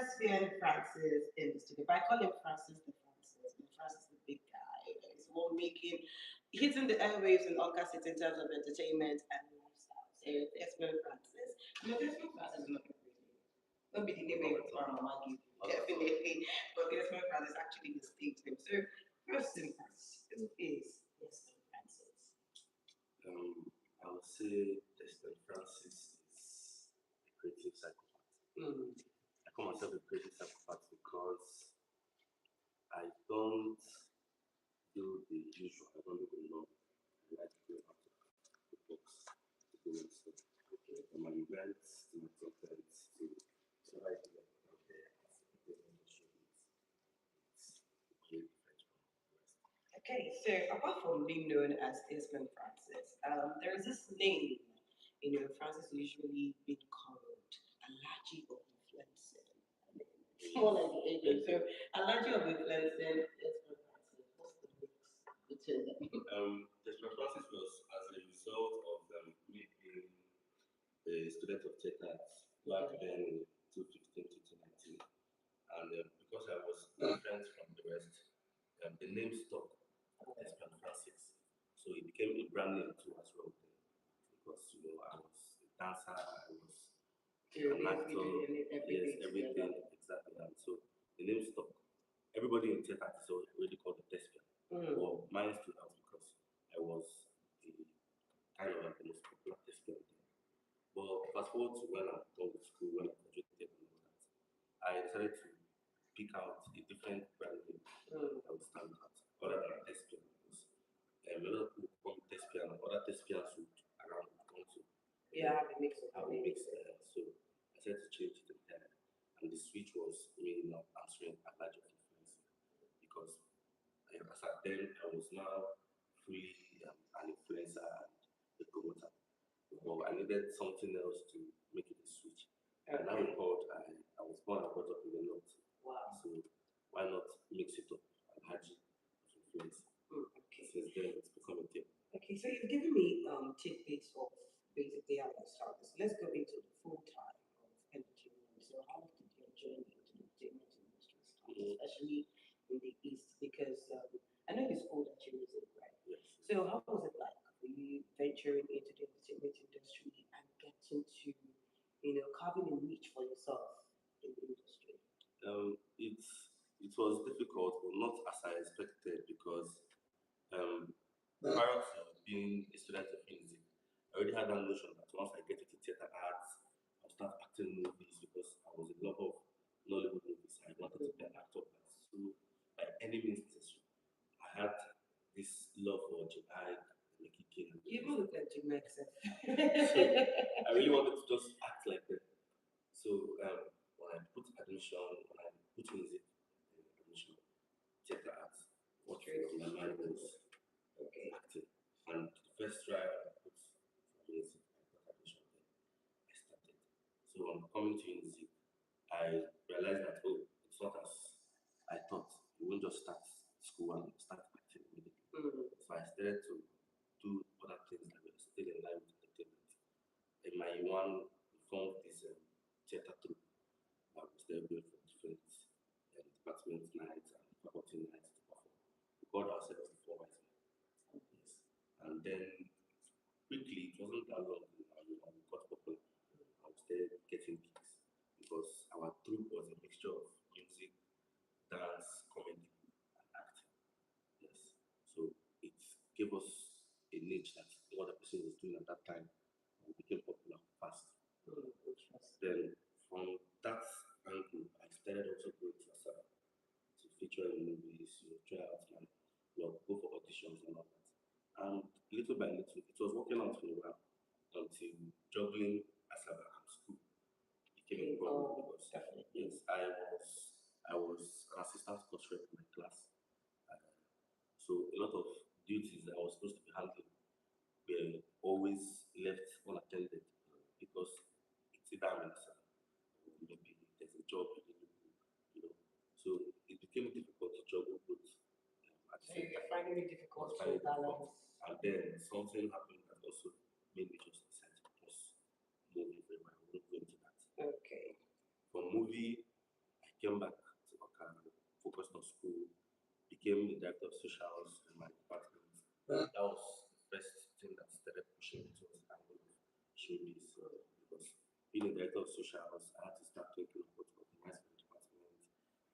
thespian Francis in the studio. But I call him Francis the Francis. Francis the big guy. He's the one making, hitting the airwaves in all cases in terms of entertainment and lifestyle. So thespian Francis. No, thespian Francis is not really. Not be the name of our mama give you, definitely. But thespian Francis is actually the stage name. So first thing first, who is thespian Francis? I would say Destin Francis is a creative psychopath. Mm. I call myself a creative psychopath because I don't do the usual. I don't even know. I like to go out of the box to do my stuff. From my events to my content to what I do out there as a creative industry it's very different from the rest. Okay, so apart from being known as Desmond Francis, there is this name, Francis usually being called Allergy of Influencing. I mean, it's more like the agent. So, Allergy of Influencing, Desmond Francis, what's the mix between them? Desperate Francis was as a result of me being a student of theatre back then in 2015 to 2019. And because I was different from the rest, the name stuck, Desperate Francis. So it became a brand name too as well. Then. Because I was a dancer, I was an actor, yes, everything exactly. And so the name stuck. Everybody in theatre is already called the thespian. Well, mine stood out because I was the kind of like the most popular thespian there. But fast forward to when I'm done with school, when I graduated and all that, I decided to pick out a different brand name that would stand out other than thespian because a lot of people call me thespian, other thespians would around would want to Yeah, have a mix of have a mix. So I said to change it entirely. And the switch was really not answering a large of influence because as at then I was now fully an influencer and a promoter. But I needed something else to make it a switch. And now recalled I was born and brought up in the north. Wow. So why not mix it up and Haji of influence? Okay. Since then it's become a thing. Okay, so you've given me tidbits of basically how you started. So let's go into the full time of entertainment. So how did your journey into the entertainment industry start, especially in the East? Because I know you schooled at music, right? Yes. So how was it like for you venturing into the entertainment industry and getting to, carving a niche for yourself in the industry? It was difficult, but not as I expected because um, prior to being a student of music, I already had that notion that once I get into theater arts, I'll start acting in movies because I was in love of Nollywood movies. I wanted to be an actor by any means necessary. I had this love for July, Mickey King. You even look like Jim Maxon. So I really wanted to just act like them. So when I put admission, when I put music in admission, theater arts, what was my mind was acting. And the first try I put for music, I got admission there. I started. So on coming to music, I realized that it's not as I thought. You won't just start school and start acting immediately. So I started to do other things that were still in line with entertainment. In my one, we formed this theater troupe that was there going for different department nights and faculty nights to perform. We called ourselves the Four Wise Men. Yes. And then quickly, it wasn't that long, we got popular. I was there getting gigs because our troupe was a mixture of music, dance, comedy, and acting. Yes. So it gave us a niche that what the person was doing at that time. We became popular fast. Then from that angle, I started also going to Asaba to feature in movies, try out my go for auditions and all that. And little by little, it was working out for a while until juggling Asaba and school became a problem because yes, I was an assistant coach rep in my class. Uh, so a lot of duties that I was supposed to be handling were always left unattended because it's either I'm in Asaba or maybe there's a job in Enugu, you know. So it became difficult to juggle both at the So same you're time. finding it difficult Finding to it difficult. balance. And then something happened that also made me just decide to pause movie for a while. I won't go into that. Okay. From movie, came back to Oka, focused on school, became the director of socials in my department. That was the first thing that started pushing me towards the angle of showbiz. Because being a director of socials, I had to start thinking of what to organize for the department.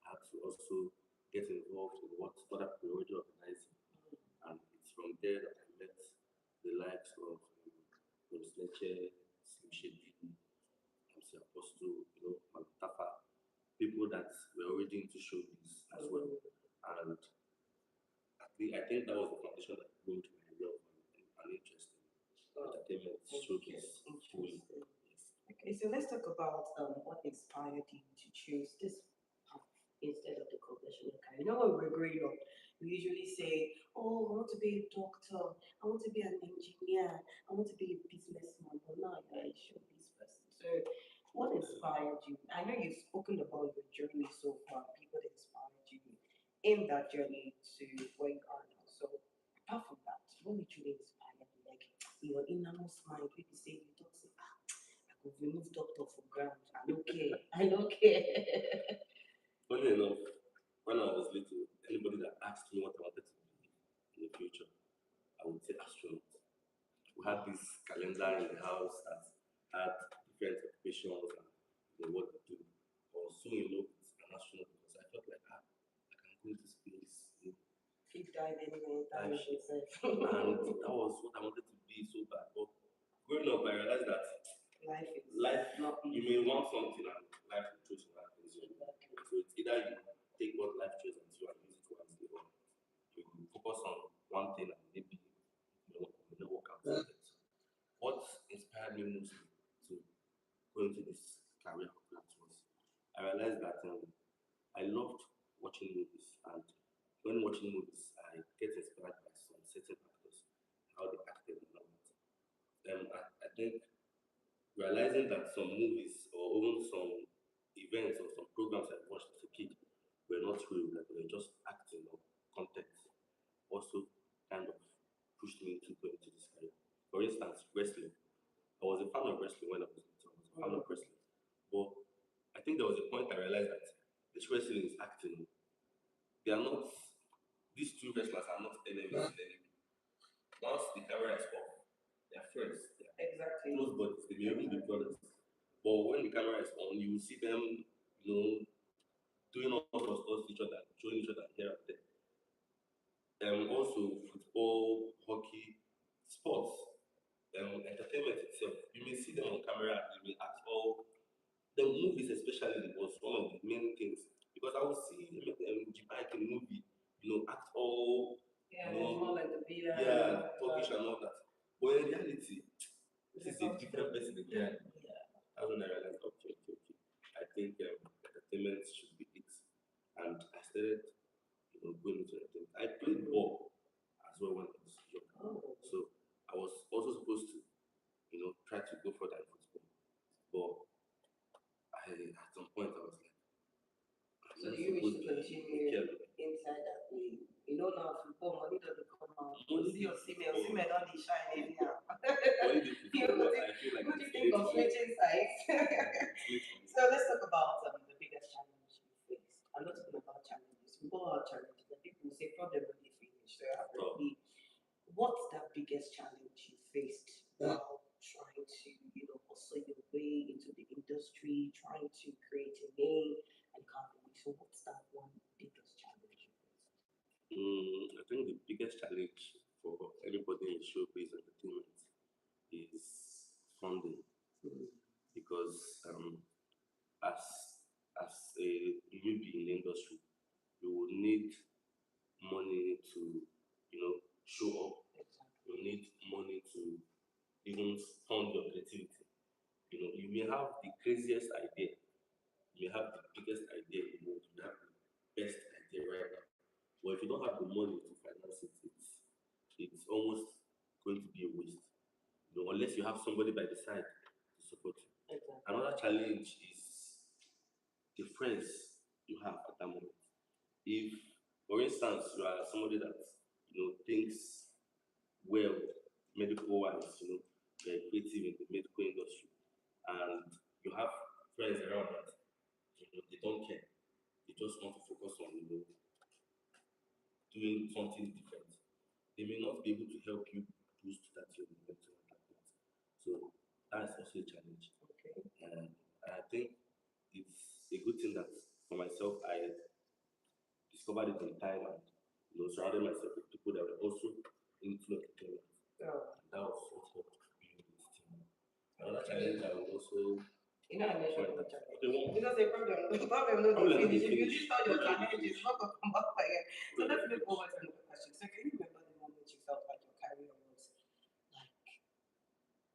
I had to also get involved in what other people were already organizing. And it's from there that I met the likes of Rose Leche, Slim Shady, MC Apostle, Malutafa, people that were already into showbiz as well. And I think that was the foundation that groomed my love and interest in entertainment, showbiz, fully. Yes. Okay, so let's talk about what inspired you to choose this path instead of the conventional career. You know, when we were growing up, we usually say, "Oh, I want to be a doctor. I want to be an engineer. I want to be a businessman." But now you're a showbiz person. So, what inspired you? I know you've spoken about your journey so far, people that inspired you in that journey to where you are now. So, apart from that, what literally inspired you? Like your innermost mind, people say you don't say, I could remove doctor for ground. I don't care. I don't care. Funny enough, when I was little, anybody that asked me what I wanted to be in the future, I would say astronaut. We had this calendar in the house that had different occupations and what to do. I was so in love with an astronaut because I felt like I can go into space, Keep dive anyway, dive dive shit. yourself. And that was what I wanted to be so bad. But growing up, I realized that Life is life, not you easy. may want something and life will throw some other things in. Exactly. So it's either you take what life throws at you and use it wisely, or you focus on one thing and maybe it may not work out. So what inspired me mostly to go into this career of that was I realized that I loved watching movies, and when watching movies, I get inspired by some certain actors, how they acted and all that. I think realizing that some movies or even some events or some programs I watched as a kid were not real, like they were just acting or content, also kind of pushed me to go into this career. For instance, wrestling. I was a fan of wrestling when I was little. I was a fan of wrestling. But I think there was a point I realized that this wrestling is acting. They are not, these two wrestlers are not enemies in any way. Once the camera is off, they are friends. They are Exactly. close buddies. They may even be brothers. But when the camera is on, you will see them, doing all sorts of stuff to each other, showing each other here and there. Also, football, hockey, sports, entertainment itself. You may see them on camera and they may act all. The movies, especially, was one of the main things because I would see Jamaican movie, act all, Yeah, it's more like the beat yeah, talkish and all that. But in reality, this is a different person again. Yeah. That's when I realized, okay. I think entertainment should be it. And I started, going into entertainment. I played ball as well when I was young. Oh. So I was also supposed to, try to go further in football. But at some point, I was like, So I'm do not you wish supposed to to be continue careful. inside that way? You know now football money doesn't come out. Money See your dey female, football. female don't dey shine anyhow. Money dey football, but I feel like What do it's you think late of for me. switching sides? It's late for me. So let's talk about the biggest challenge you faced. I'm not talking about challenges. We all have challenges. And people say problem when they finish. So apparently, what's that biggest challenge you faced while trying to, hustle your way into the industry, trying to create a name and company? So what's that one biggest challenge you faced? I think the biggest challenge for anybody in showbiz entertainment is funding because as as a newbie in the industry, you will need money to show up. You need money to even fund your creativity. You may have the craziest idea, you may have the biggest idea in the world, you may have the best idea right now. But if you don't have the money to finance it, it's almost going to be a waste. Unless you have somebody by the side to support you. Exactly. Another challenge is the friends you have at that moment. If, for instance, you are somebody that thinks well medical wise, you're creative in the medical industry, and you have friends around that they don't care. just want to focus on doing something different. They may not be able to help you boost that your momentum at that point. So that's also a challenge. Okay. And I think it's a good thing that for myself I discovered it in time and surrounded myself with people that were also into entertainment. Oh. And that was what helped build this team. Another challenge I would also You know, I mentioned point one out. challenge. Okay, one Because the problem, the problem no problem dey no dey finish. If you finish. list all your Problem no dey challenges, finish. it's not gonna come back again. So Problem no let's dey move finish. over to another question. So can you remember the moment you felt like your career was like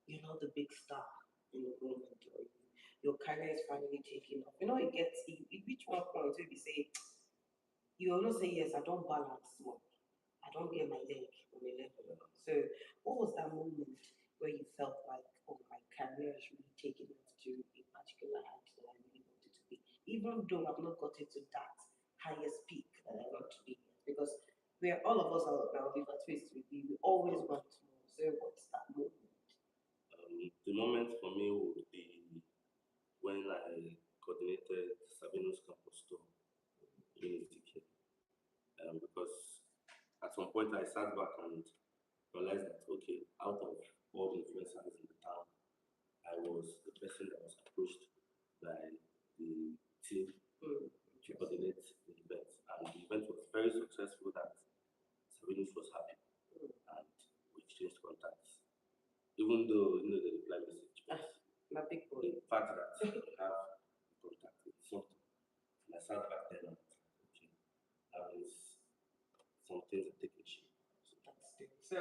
you're not the big star in the moment, or your career is finally taking off? You know, it reach one point where you say, you almost say, yes, I don't balance more. I don't get my leg on a level. So what was that moment where you felt like, oh, my career is really taking off to a particular height that I really wanted to be, even though I've not gotten to that highest peak that I want to be? Because we're all of us are now live at twist. We always want more. So what's that moment? The moment for me would be when I coordinated Sabino's campus store in Ezekiel. Because at some point I sat back and realized that, okay, out of all the influencers in the town, I was the person that was approached by the team to coordinate the event. And the event was very successful that Sabinus was happy and we exchanged contacts. Even though the reply message, but My big boy. the fact that we have contact with something. And I sat back then and was like, okay, that means some things are taking shape. So That's good. So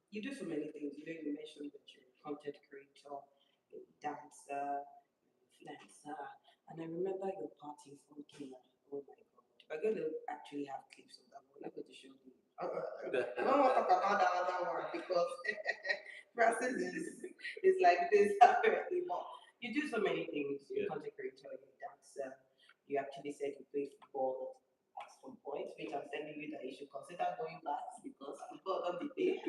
you do so many things. You know, you mentioned that you're a content creator, a dancer, influencer, and I remember your party from Kenya. Oh my God! We're going to actually have clips of that. We're not going to show you. I don't want to talk about that other one because Francis is like this apparently. But you do so many things. You're a content creator, you're a dancer. You actually said you play football at some point, which I'm telling you that you should consider going back because football don't be paid.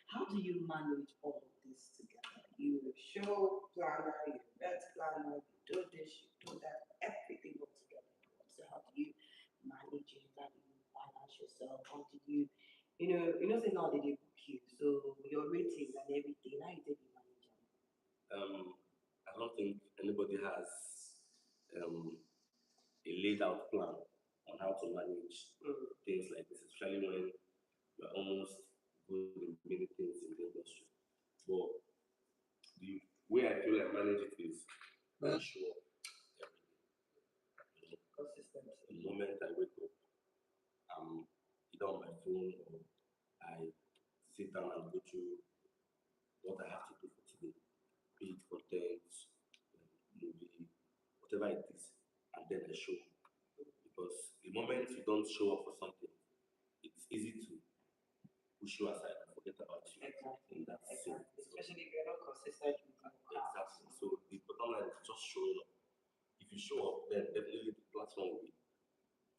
How do you manage all of this together? You show planner, you event planner, you do this, you do that, everything all together. So how do you manage it? How do you balance yourself? How do say now they book you, so your ratings and everything. How you take the manage it? I don't think anybody has um, a laid out plan on how to manage things like this, especially when you're almost good in many things in the industry. But the way I feel I manage it is I show up every day. Consistency. The moment I wake up, I'm either on my phone or I sit down and go through what I have to do for today, be it content, movie, whatever it is, and then I show up. Because the moment you don't show up for something, it's easy to push you aside and forget about you Exactly. in that scene. Exactly. Especially if you're not consistent with your craft. Exactly. So the bottom line is just showing up. If you show up, then definitely the platform will be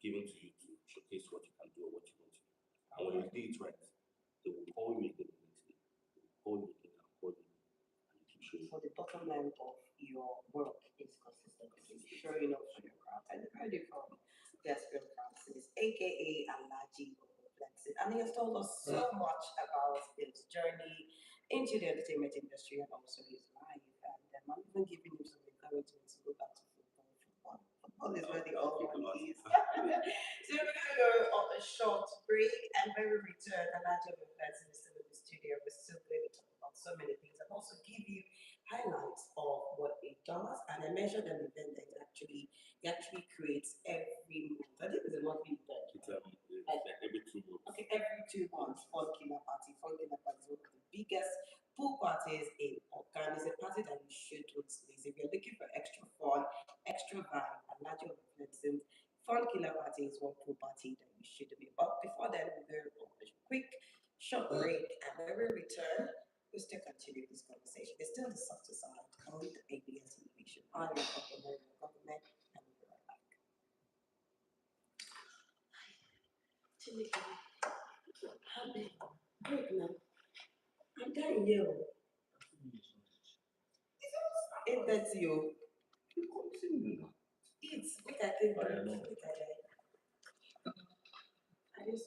given to you to showcase what you can do or what you want to do. And when you do it right, they will call you again the next day. They will call you again and call you again. And you keep showing So up. the bottom line of your work is consistency, showing up for your craft. And you heard it from Gaspar Francis, aka Alaji of Flexit. And he has told us so much about his journey into the entertainment industry and also his life. And I'm even giving him some encouragement to go back to football. Football is where the all money is. So we're gonna go on a short break, and when we return, Alaji of Flexit is still in the studio. We're still going to talk about so many things and also give you highlights of what it does. And I mentioned an event that it actually creates every month. I think it's a monthly event. It's like every 2 months. Okay, every 2 months, Fun Killer Party. Fun Killer Party is one of the biggest pool parties in Okan. It's a party that you should don't miss. If you're looking for extra fun, extra vibe, and larger influences, Fun Killer Party is one pool party that you should be. But before then, we'll go on a quick short break, and when we return, we'll still continue this conversation. It's still the softer side on the ABS information. I'm your government, and we'll be right back. Chile, break now. I'm dying here. Ain't that you? You continue now. It's make I I just